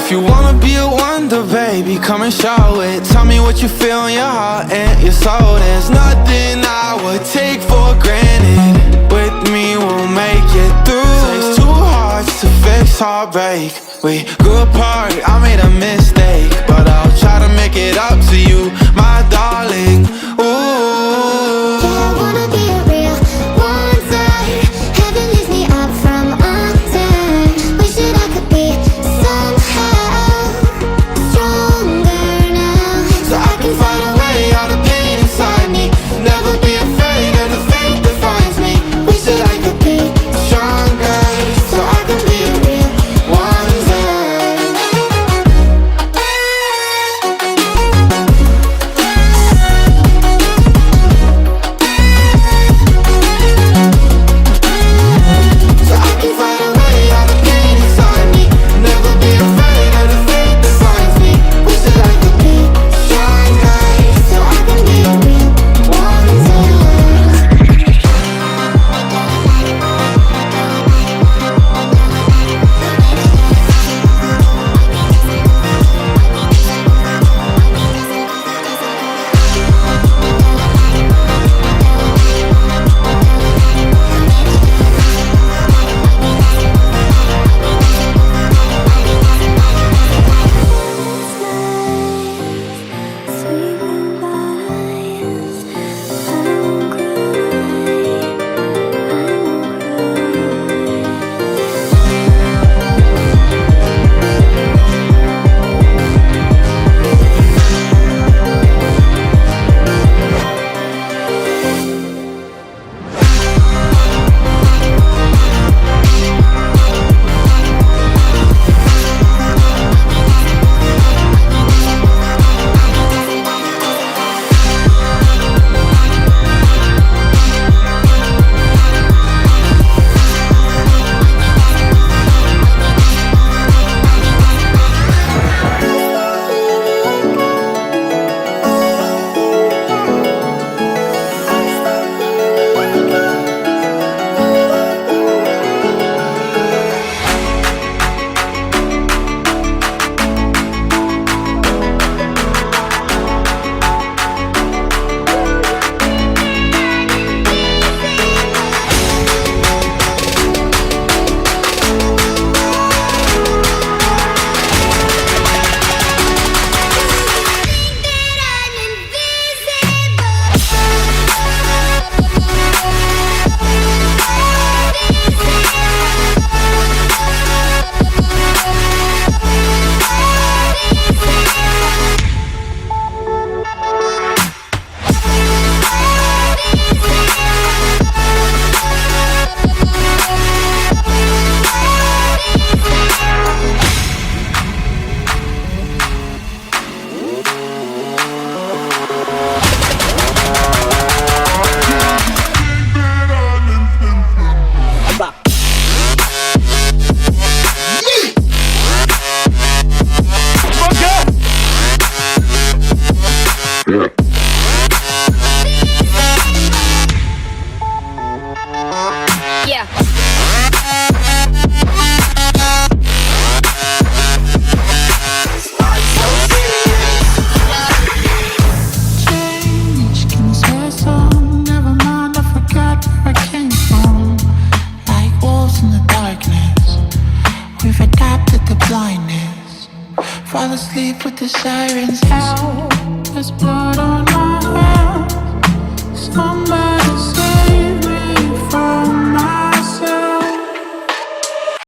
If you wanna be a wonder, baby, come and show it. Tell me what you feel in your heart and your soul. There's nothing I would take for granted. With me, we'll make it through. Takes two hearts to fix heartbreak. We grew apart, I made a mistake, but I'll try to make it up to you, my darling. Ooh, yeah, I wanna be a real wonder. Heaven lifts me up from under. Wishing I could be somehow stronger now, so I can find a way out of pain inside me. Never be afraid of the fate that finds me. Wish that I could be stronger, so I can be a real wonder. So I can find a way out of pain inside me. Never be afraid of the fate that finds me. Wish that I could be stronger, so I can be a real wonder. Sweet goodbyes, I won't cry, I won't Fall asleep with the sirens out. There's blood on my hands. Somebody